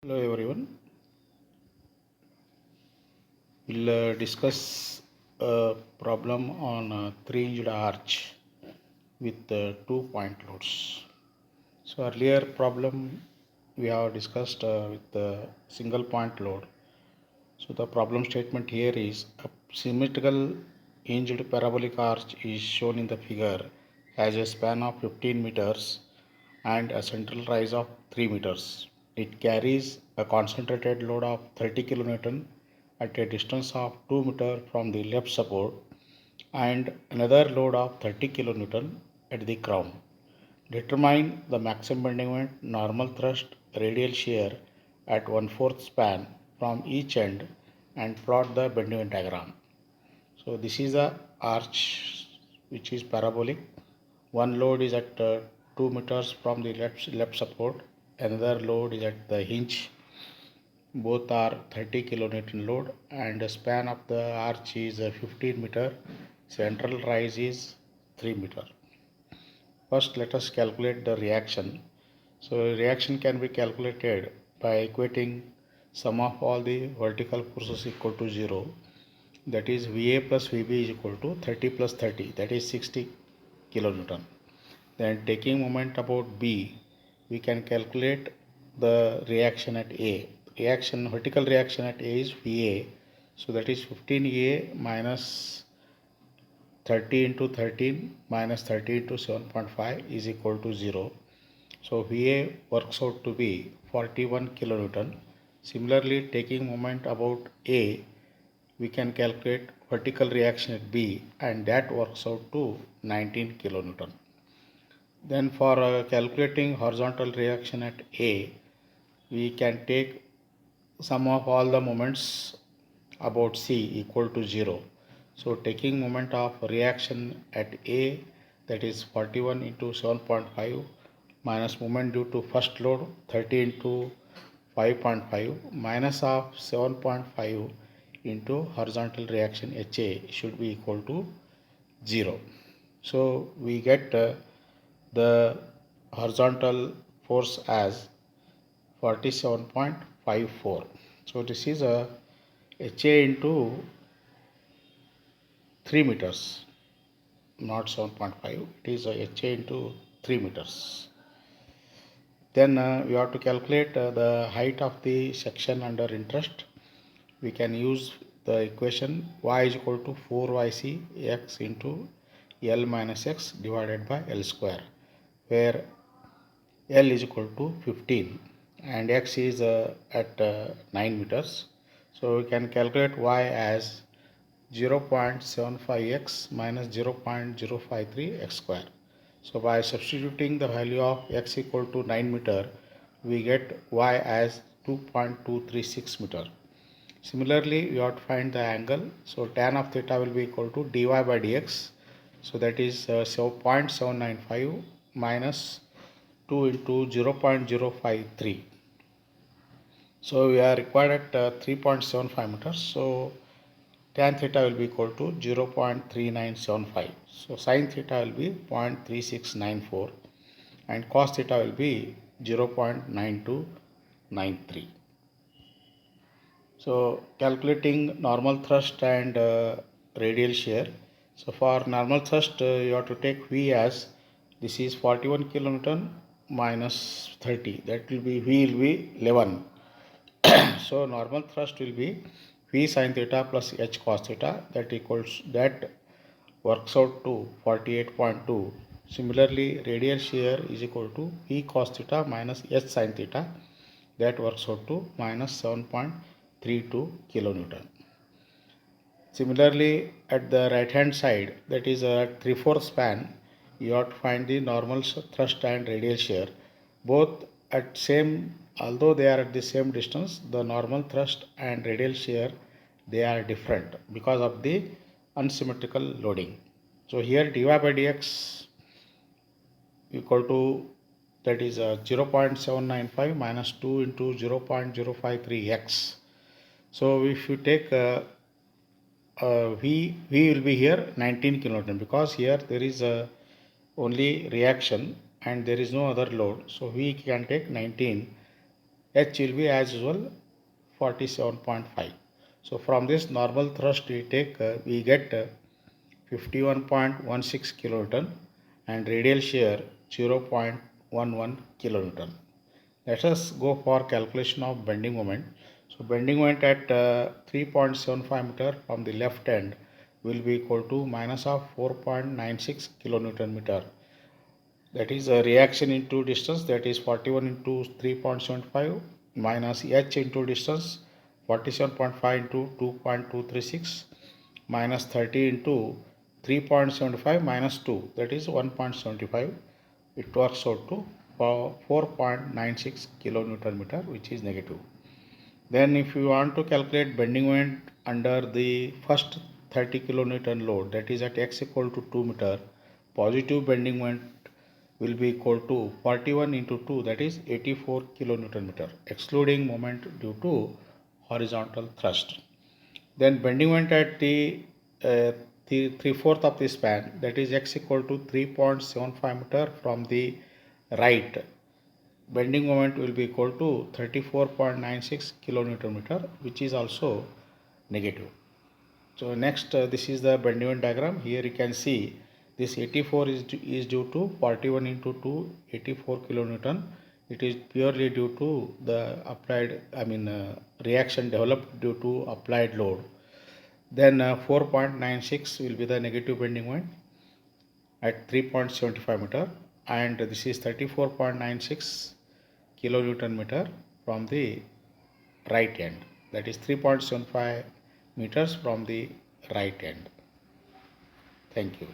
Hello everyone. We'll discuss a problem on a 3-hinged arch with 2-point loads. So earlier problem we have discussed with the single point load. So the problem statement here is a symmetrical hinged parabolic arch is shown in the figure has a span of 15 meters and a central rise of 3 meters. It carries a concentrated load of 30 kN at a distance of 2 meters from the left support and another load of 30 kN at the ground. Determine the maximum bending moment, normal thrust, radial shear at 1/4 span from each end and plot the bending moment diagram. So this is a arch which is parabolic. One load is at 2 meters from the left support, another load is at the hinge. Both are 30 kilonewton load and the span of the arch is 15 meter. Central rise is 3 meter. First let us calculate the reaction. So reaction can be calculated by equating sum of all the vertical forces equal to 0. That is VA plus VB is equal to 30 plus 30, that is 60 kilonewton. Then taking moment about B, we can calculate the reaction at A. Vertical reaction at A is VA. So that is 15A minus 30 into 13 minus 30 into 7.5 is equal to 0. So VA works out to be 41 kilonewton. Similarly, taking moment about A, we can calculate vertical reaction at B and that works out to 19 kilonewton. Then for calculating horizontal reaction at A, we can take sum of all the moments about C equal to 0. So taking moment of reaction at A, that is 41 into 7.5 minus moment due to first load 30 into 5.5 minus of 7.5 into horizontal reaction HA should be equal to 0. So we get the horizontal force as 47.54. So this is a HA into 3 meters, not 7.5. It is a HA into 3 meters. Then we have to calculate the height of the section under interest. We can use the equation y is equal to 4yc x into L minus x divided by L square, where L is equal to 15 and x is at 9 meters. So we can calculate y as 0.75x minus 0.053 x square. So by substituting the value of x equal to 9 meter, we get y as 2.236 meter. Similarly, we have to find the angle. So tan of theta will be equal to dy by dx. So that is 0.795 minus 2 into 0.053. So we are required at 3.75 meters. So tan theta will be equal to 0.3975. So sin theta will be 0.3694 and cos theta will be 0.9293. So calculating normal thrust and radial shear. So for normal thrust, you have to take V as this is 41 kilonewton minus 30. That will be V will be 11. So normal thrust will be V sin theta plus H cos theta. That works out to 48.2. Similarly, radial shear is equal to V cos theta minus H sin theta. That works out to minus 7.32 kilonewton. Similarly, at the right hand side, that is a 3/4 span, you have to find the normal thrust and radial shear. Both at same, although they are at the same distance, the normal thrust and radial shear, they are different because of the unsymmetrical loading. So here dy by dx equal to, that is 0.795 minus 2 into 0.053x. So if you take V will be here 19 kilonewton because here there is only reaction and there is no other load. So V can take 19 H will be as usual 47.5. So from this normal thrust we get 51.16 kilonewton and radial shear 0.11 kilonewton. Let us go for calculation of bending moment. So bending moment at 3.75 meter from the left end will be equal to minus of 4.96 kilonewton meter. That is a reaction into distance, that is 41 into 3.75 minus h into distance 47.5 into 2.236 minus 30 into 3.75 minus 2, that is 1.75. It works out to 4.96 kilonewton meter, which is negative. Then if you want to calculate bending moment under the first 30 kilonewton load, that is at x equal to 2 meter, positive bending moment will be equal to 41 into 2, that is 84 kilonewton meter, excluding moment due to horizontal thrust. Then bending moment at the 3/4 of the span, that is x equal to 3.75 meter from the right, bending moment will be equal to 34.96 kilonewton meter, which is also negative. So next, this is the bending moment diagram. Here you can see this 84 is due to 41 into 2, 84 kilonewton. It is purely due to the applied, reaction developed due to applied load. Then 4.96 will be the negative bending moment at 3.75 meter, and this is 34.96 kilonewton meter from the right end, that is 3.75 meters from the right end. Thank you.